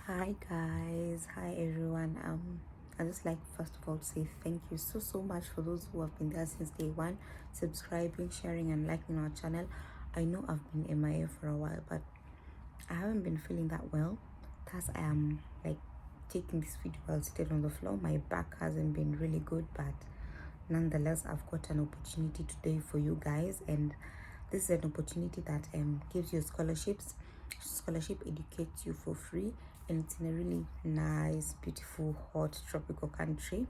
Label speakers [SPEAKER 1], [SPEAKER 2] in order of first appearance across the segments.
[SPEAKER 1] Hi guys, hi everyone. I just like first of all to say thank you so much for those who have been there since day one, subscribing, sharing and liking our channel. I know I've been MIA for a while, but I haven't been feeling that well. Thus I am like taking this video while seated on the floor. My back hasn't been really good, but nonetheless I've got an opportunity today for you guys, and this is an opportunity that gives you scholarships. Scholarship educates you for free, and it's in a really nice, beautiful, hot, tropical country.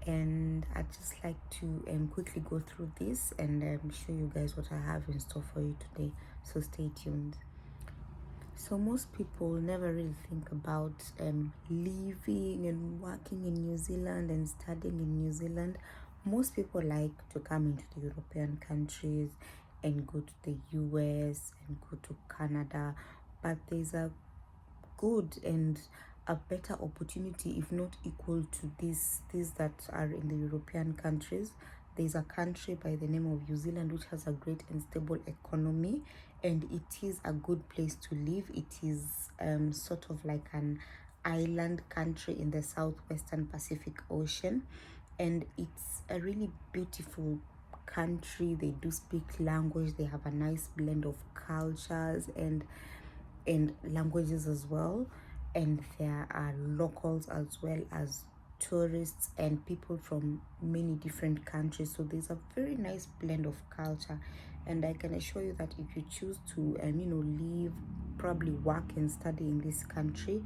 [SPEAKER 1] And I'd just like to quickly go through this and show you guys what I have in store for you today, so stay tuned. So most people never really think about living and working in New Zealand and studying in New Zealand. Most people like to come into the European countries and go to the US and go to Canada, but there's a good and a better opportunity, if not equal to these that are in the European countries. There's a country by the name of New Zealand which has a great and stable economy, and it is a good place to live. It is sort of like an island country in the southwestern Pacific Ocean, and it's a really beautiful country. They do speak language, they have a nice blend of cultures and languages as well, and there are locals as well as tourists and people from many different countries. So there's a very nice blend of culture, and I can assure you that if you choose to live, probably work and study in this country,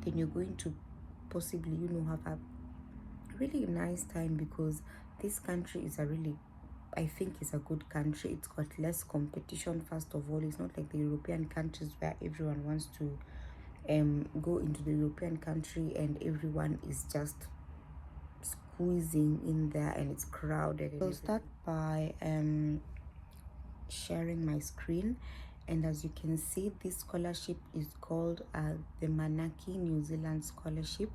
[SPEAKER 1] then you're going to possibly have a really nice time, because this country is I think it's a good country. It's got less competition. First of all, it's not like the European countries where everyone wants to go into the European country and everyone is just squeezing in there and it's crowded. So I'll start by sharing my screen, and as you can see, this scholarship is called the Manaki New Zealand Scholarship,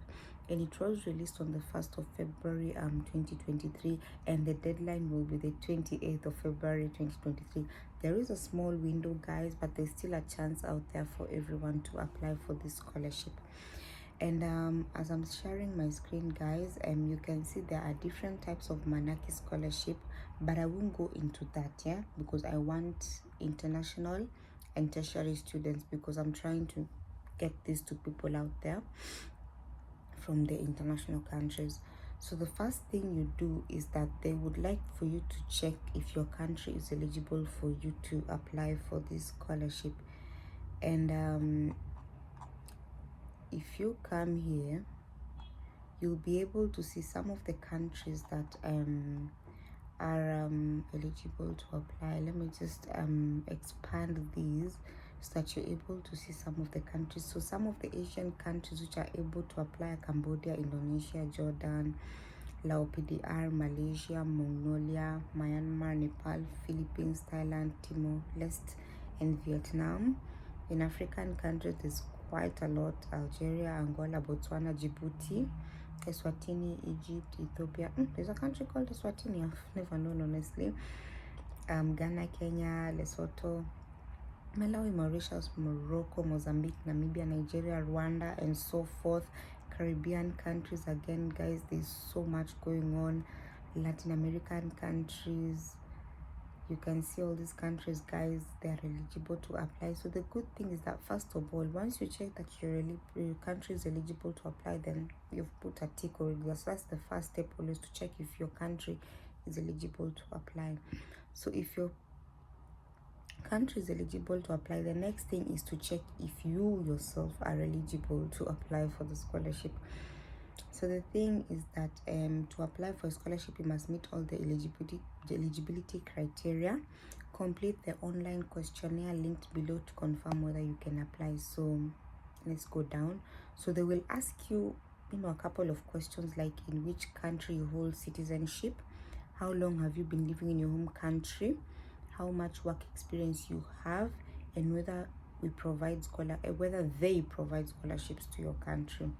[SPEAKER 1] and it was released on the 1st of February 2023, and the deadline will be the 28th of February 2023. There is a small window, guys, but there's still a chance out there for everyone to apply for this scholarship. And as I'm sharing my screen, guys, you can see there are different types of Manaki scholarship, but I won't go into that, yeah, because I want international and tertiary students, because I'm trying to get this to people out there from the international countries. So the first thing you do is that they would like for you to check if your country is eligible for you to apply for this scholarship. And if you come here, you'll be able to see some of the countries that are eligible to apply. Let me just expand these so that you're able to see some of the countries. So some of the Asian countries which are able to apply are Cambodia, Indonesia, Jordan, 𝐿PDR, Malaysia, Mongolia, Myanmar, Nepal, Philippines, Thailand, Timor-Leste, and Vietnam. In African countries, there's quite a lot: Algeria, Angola, Botswana, Djibouti, Eswatini, Egypt, Ethiopia. There's a country called Eswatini. I've never known, honestly. Ghana, Kenya, Lesotho, Malawi, Mauritius, Morocco, Mozambique, Namibia, Nigeria, Rwanda, and so forth. Caribbean countries, again, guys, there's so much going on. Latin American countries, you can see all these countries, guys, they are eligible to apply. So the good thing is that, first of all, once you check that your country is eligible to apply, then you've put a tick already. So that's the first step, always, to check if your country is eligible to apply. So if your country is eligible to apply, the next thing is to check if you yourself are eligible to apply for the scholarship. So the thing is that to apply for a scholarship, you must meet all the eligibility criteria, complete the online questionnaire linked below to confirm whether you can apply. So let's go down. So they will ask you a couple of questions, like in which country you hold citizenship, how long have you been living in your home country, how much work experience you have, and whether they provide scholarships to your country.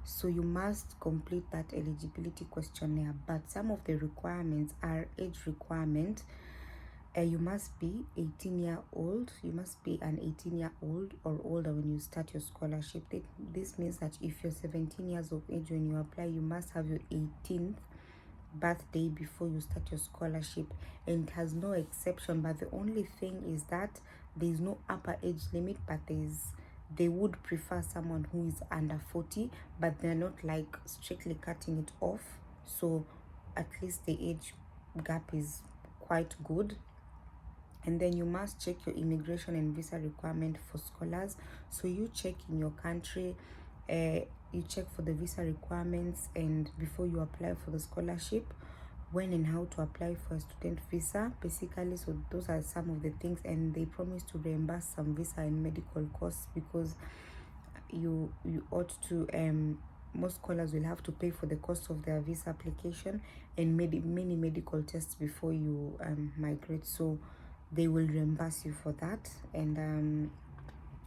[SPEAKER 1] So you must complete that eligibility questionnaire, but some of the requirements are age requirement. You must be 18-year-old. You must be an 18-year-old or older when you start your scholarship. This means that if you're 17 years of age when you apply, you must have your 18th birthday before you start your scholarship, and it has no exception. But the only thing is that there is no upper age limit, but they would prefer someone who is under 40, but they're not like strictly cutting it off. So at least the age gap is quite good. And then you must check your immigration and visa requirement for scholars. So you check in your country, you check for the visa requirements, and before you apply for the scholarship, when and how to apply for a student visa, basically. So those are some of the things, and they promise to reimburse some visa and medical costs, because you ought to most scholars will have to pay for the cost of their visa application and many medical tests before you migrate. So they will reimburse you for that. And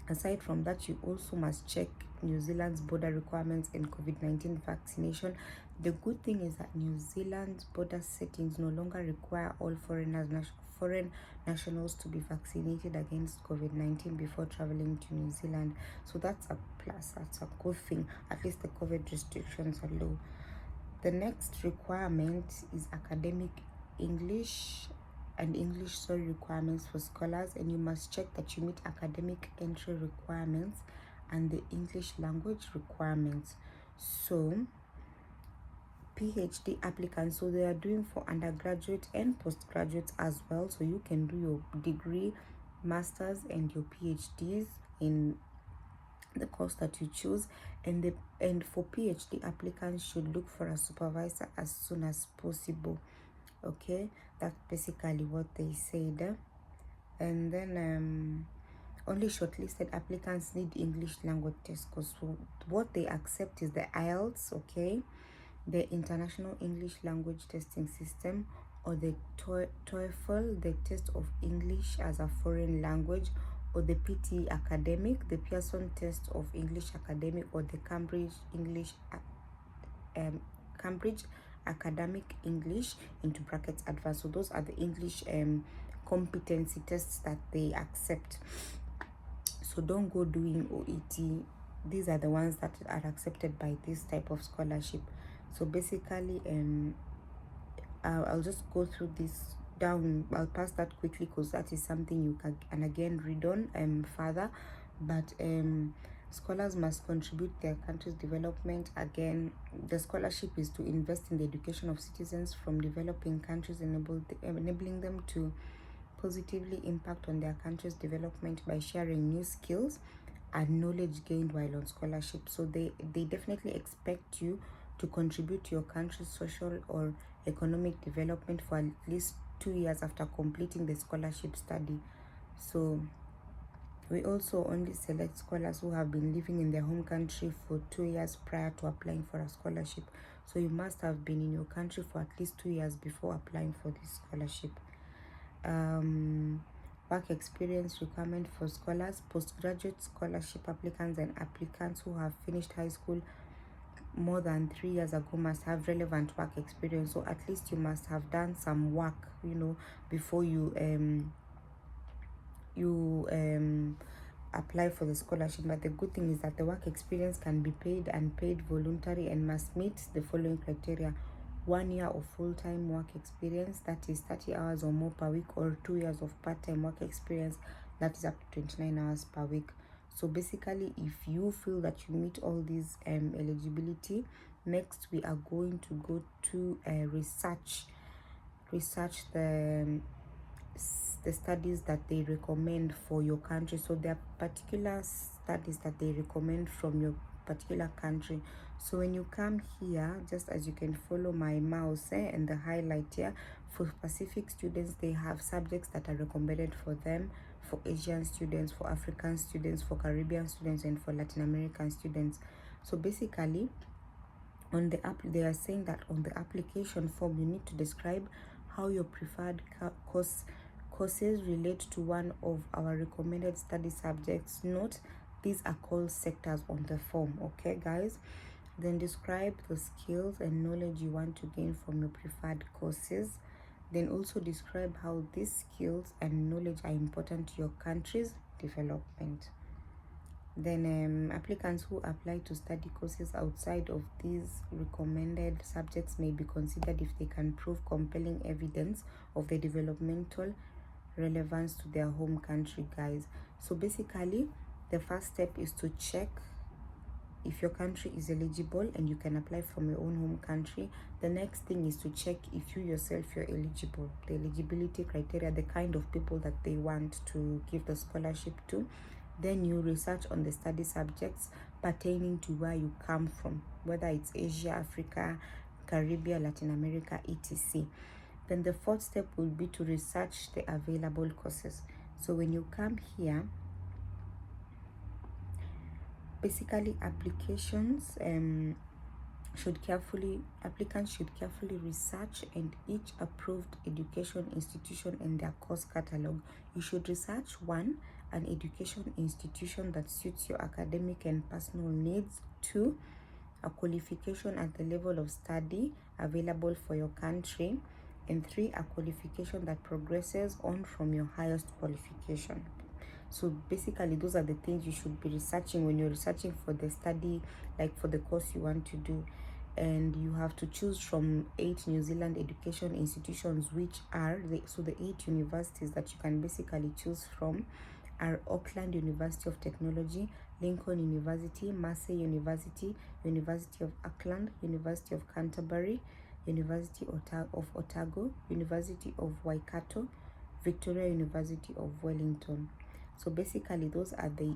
[SPEAKER 1] aside from that, you also must check New Zealand's border requirements and COVID-19 vaccination. The good thing is that New Zealand's border settings no longer require all foreign nationals to be vaccinated against COVID-19 before traveling to New Zealand. So that's a plus, that's a good thing. At least the COVID restrictions are low. The next requirement is academic English and English requirements for scholars, and you must check that you meet academic entry requirements and the English language requirements. So PhD applicants, so they are doing for undergraduate and postgraduates as well. So you can do your degree, masters, and your PhDs in the course that you choose. And for PhD applicants, should look for a supervisor as soon as possible. Okay, that's basically what they said. And then only shortlisted applicants need English language test course. So what they accept is the IELTS, okay, the International English Language Testing System, or the TOEFL, the test of English as a foreign language, or the PTE Academic, the Pearson test of English Academic, or the Cambridge Academic English into brackets advanced. So those are the English competency tests that they accept. So don't go doing OET. These are the ones that are accepted by this type of scholarship. So basically I'll just go through this down. I'll pass that quickly because that is something you can again read on further. But scholars must contribute their country's development. Again, the scholarship is to invest in the education of citizens from developing countries, enabling them to positively impact on their country's development by sharing new skills and knowledge gained while on scholarship. So they definitely expect you to contribute to your country's social or economic development for at least 2 years after completing the scholarship study. So we also only select scholars who have been living in their home country for 2 years prior to applying for a scholarship. So you must have been in your country for at least 2 years before applying for this scholarship. Work experience requirement for scholars. Postgraduate scholarship applicants and applicants who have finished high school more than 3 years ago must have relevant work experience. So at least you must have done some work, before you apply for the scholarship. But the good thing is that the work experience can be paid and paid voluntary and must meet the following criteria: 1 year of full-time work experience, that is 30 hours or more per week, or 2 years of part-time work experience, that is up to 29 hours per week. So basically, if you feel that you meet all these eligibility, next we are going to go to research the studies that they recommend for your country. So there are particular studies that they recommend from your particular country. So when you come here, just as you can follow my mouse and the highlight here, for Pacific students, they have subjects that are recommended for them, for Asian students, for African students, for Caribbean students, and for Latin American students. So basically, on the app, they are saying that on the application form, you need to describe how your preferred courses relate to one of our recommended study subjects. Note, these are called sectors on the form, okay guys? Then describe the skills and knowledge you want to gain from your preferred courses. Then also describe how these skills and knowledge are important to your country's development. Then applicants who apply to study courses outside of these recommended subjects may be considered if they can prove compelling evidence of the developmental relevance to their home country, guys. So basically, the first step is to check if your country is eligible and you can apply from your own home country. The next thing is to check if you yourself you're eligible, the eligibility criteria, the kind of people that they want to give the scholarship to. Then you research on the study subjects pertaining to where you come from, whether it's Asia, Africa, Caribbean, Latin America, etc. Then the fourth step will be to research the available courses. So when you come here, basically applicants should carefully research and each approved education institution and their course catalog. You should research an education institution that suits your academic and personal needs. 2, a qualification at the level of study available for your country. And 3, a qualification that progresses on from your highest qualification. So basically those are the things you should be researching when you're researching for the study, like for the course you want to do. And you have to choose from 8 New Zealand education institutions, which are the 8 universities that you can basically choose from are Auckland University of Technology, Lincoln University, Massey University, University of Auckland, University of Canterbury, University of Otago, University of Waikato, Victoria University of Wellington. So basically those are the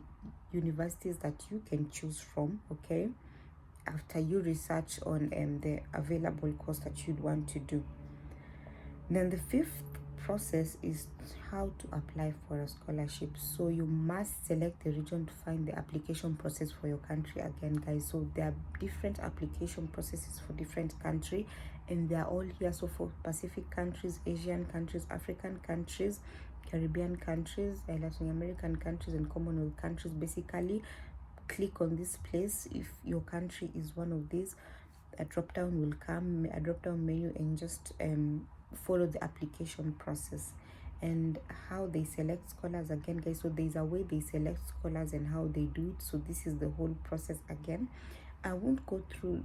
[SPEAKER 1] universities that you can choose from, okay, after you research on the available course that you'd want to do. Then the 5th process is how to apply for a scholarship. So you must select the region to find the application process for your country again, guys. So there are different application processes for different country, and they are all here. So for Pacific countries, Asian countries, African countries, Caribbean countries, Latin American countries, and Commonwealth countries, basically click on this place if your country is one of these. A drop down will come, a drop down menu, and just follow the application process. And how they select scholars again, guys, so there's a way they select scholars and how they do it. So this is the whole process again. I won't go through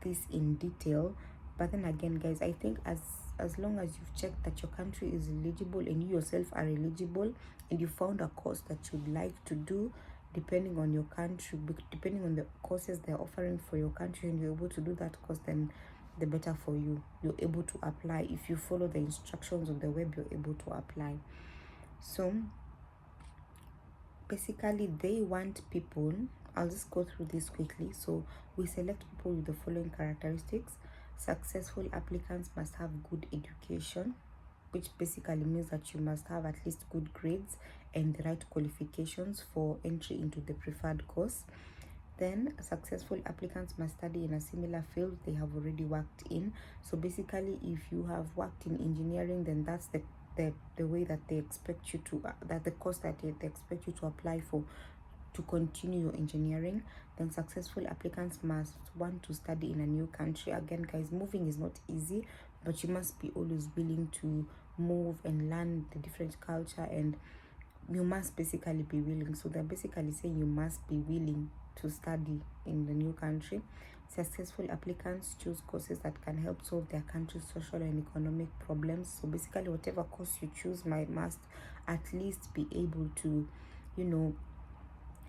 [SPEAKER 1] this in detail, but then again, guys, I think as long as you've checked that your country is eligible and you yourself are eligible, and you found a course that you'd like to do depending on your country, depending on the courses they're offering for your country, and you're able to do that course, then the better for you. You're able to apply. If you follow the instructions on the web, you're able to apply. So basically they want people, I'll just go through this quickly. So we select people with the following characteristics. Successful applicants must have good education, which basically means that you must have at least good grades and the right qualifications for entry into the preferred course. Then successful applicants must study in a similar field they have already worked in. So basically if you have worked in engineering, then that's the way that they expect you to that the course that they expect you to apply for to continue your engineering. Then successful applicants must want to study in a new country. Again, guys, moving is not easy, but you must be always willing to move and learn the different culture, and you must basically be willing. So they're basically saying you must be willing to study in the new country. Successful applicants choose courses that can help solve their country's social and economic problems. So basically whatever course you choose must at least be able to,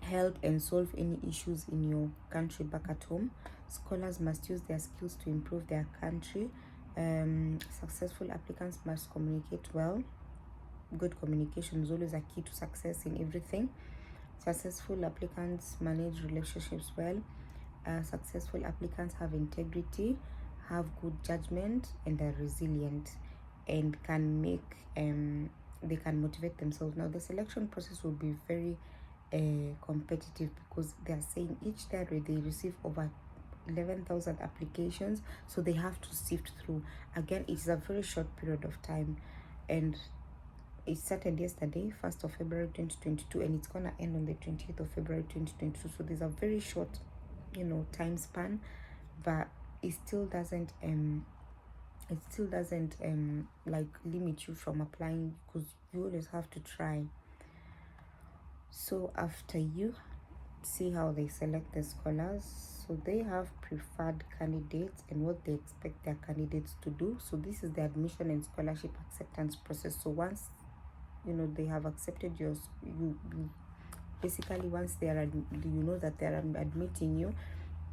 [SPEAKER 1] help and solve any issues in your country back at home. Scholars must use their skills to improve their country. Successful applicants must communicate well. Good communication is always a key to success in everything. Successful applicants manage relationships well. Successful applicants have integrity, have good judgment, and are resilient, and can make they can motivate themselves. Now the selection process will be very competitive, because they are saying each day they receive over 11,000 applications, so they have to sift through. Again, it's a very short period of time, and it started yesterday, 1st of February 2022, and it's gonna end on the 20th of February 2022. So there's a very short time span, but it still doesn't it still doesn't like limit you from applying, because you always have to try. So after you see how they select the scholars, so they have preferred candidates and what they expect their candidates to do. So this is the admission and scholarship acceptance process. So once they have accepted you basically, once they are that they are admitting you,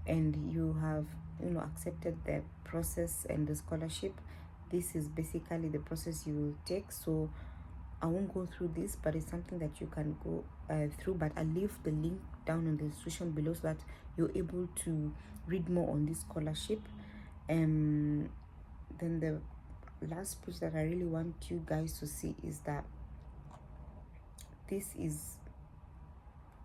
[SPEAKER 1] and you have accepted the process and the scholarship, this is basically the process you will take. So I won't go through this, but it's something that you can go through. But I'll leave the link down in the description below so that you're able to read more on this scholarship. Then the last page that I really want you guys to see is that this is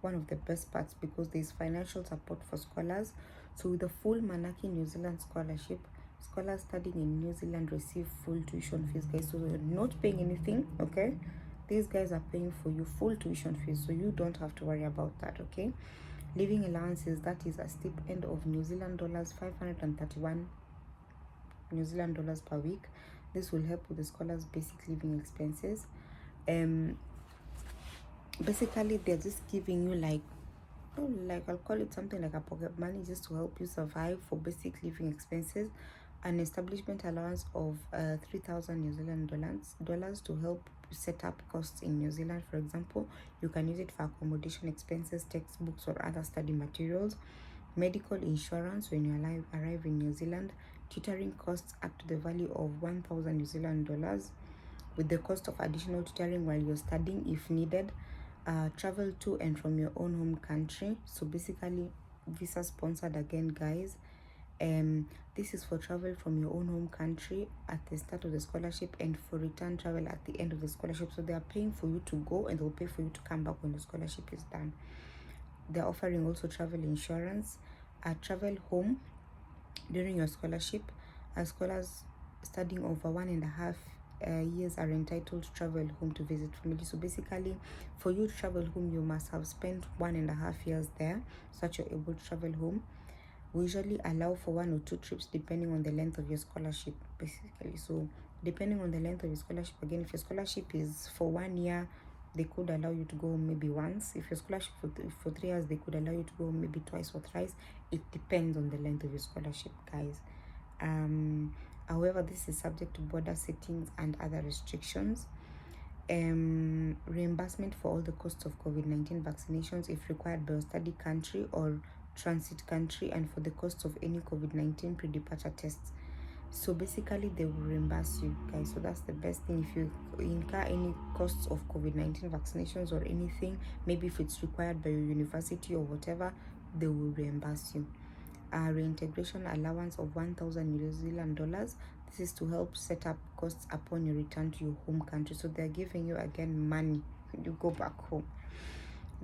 [SPEAKER 1] one of the best parts, because there's financial support for scholars. So with the full Manaki New Zealand scholarship, scholars studying in New Zealand receive full tuition fees, guys. So you're not paying anything, okay? These guys are paying for you full tuition fees, so you don't have to worry about that, okay? Living allowances, that is a stipend of New Zealand dollars 531 New Zealand dollars per week. This will help with the scholars' basic living expenses. Basically, they're just giving you like I'll call it something like a pocket money, just to help you survive for basic living expenses. An establishment allowance of 3,000 New Zealand dollars to help set up costs in New Zealand. For example, you can use it for accommodation expenses, textbooks, or other study materials. Medical insurance when you arrive in New Zealand. Tutoring costs up to the value of 1,000 New Zealand dollars, with the cost of additional tutoring while you're studying if needed. Travel to and from your own home country. So basically, visa sponsored again, guys. This is for travel from your own home country at the start of the scholarship, and for return travel at the end of the scholarship. So they are paying for you to go, and they'll pay for you to come back when the scholarship is done. They're offering also travel insurance. Travel home during your scholarship. Scholars studying over 1.5 years are entitled to travel home to visit family. So basically, for you to travel home, you must have spent 1.5 years there, so that you're able to travel home. We usually allow for 1 or 2 trips depending on the length of your scholarship, basically. So depending on the length of your scholarship, again, if your scholarship is for 1 year, they could allow you to go maybe once. If your scholarship for 3 years, they could allow you to go maybe twice or thrice. It depends on the length of your scholarship, guys. However, this is subject to border settings and other restrictions. Reimbursement for all the costs of COVID-19 vaccinations if required by your study country or transit country, and for the cost of any COVID-19 pre-departure tests. So basically, they will reimburse you, guys. So that's the best thing. If you incur any costs of COVID-19 vaccinations or anything, maybe if it's required by your university or whatever, they will reimburse you. Reintegration allowance of 1,000 New Zealand dollars. This is to help set up costs upon your return to your home country. So they're giving you again money when you go back home.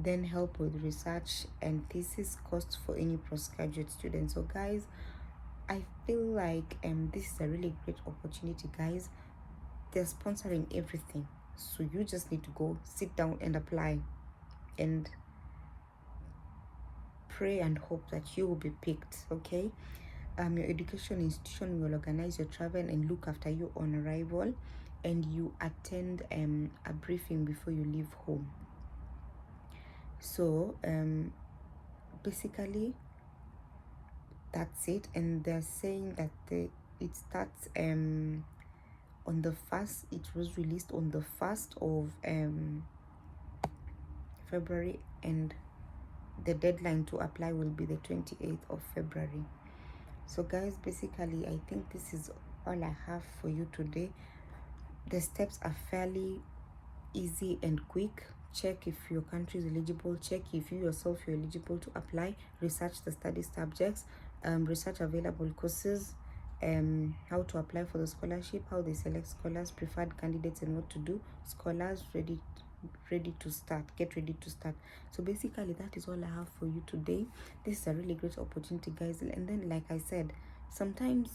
[SPEAKER 1] Then help with research and thesis costs for any postgraduate students. So guys, I feel like this is a really great opportunity, guys. They're sponsoring everything, so you just need to go sit down and apply, and pray and hope that you will be picked, okay? Your education institution will organize your travel and look after you on arrival, and you attend a briefing before you leave home. So basically that's it. And they're saying that it starts on the 1st. It was released on the 1st of February, and the deadline to apply will be the 28th of February. So guys, basically I think this is all I have for you today. The steps are fairly easy and quick. Check if your country is eligible, check if you yourself are eligible to apply, research the study subjects, research available courses, how to apply for the scholarship, how they select scholars, preferred candidates, and what to do. Scholars ready to start, get ready to start. So basically that is all I have for you today. This is a really great opportunity, guys. And then, like I said, sometimes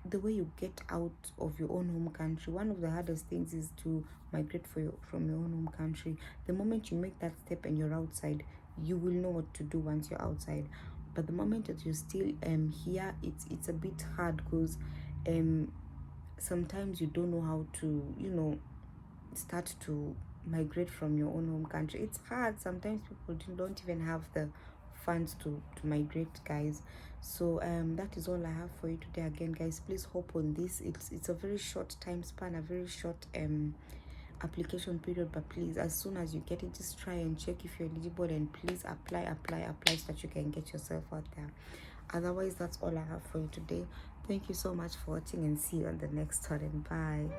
[SPEAKER 1] the way you get out of your own home country, one of the hardest things is to migrate from your own home country. The moment you make that step and you're outside, you will know what to do once you're outside. But the moment that you're still here, it's a bit hard, because sometimes you don't know how to, you know, start to migrate from your own home country. It's hard. Sometimes people don't even have the funds to migrate, guys. So that is all I have for you today. Again, guys, please hope on this. It's a very short time span, a very short application period, but please, as soon as you get it, just try and check if you're eligible, and please apply so that you can get yourself out there. Otherwise, that's all I have for you today. Thank you so much for watching, and see you on the next one. Bye.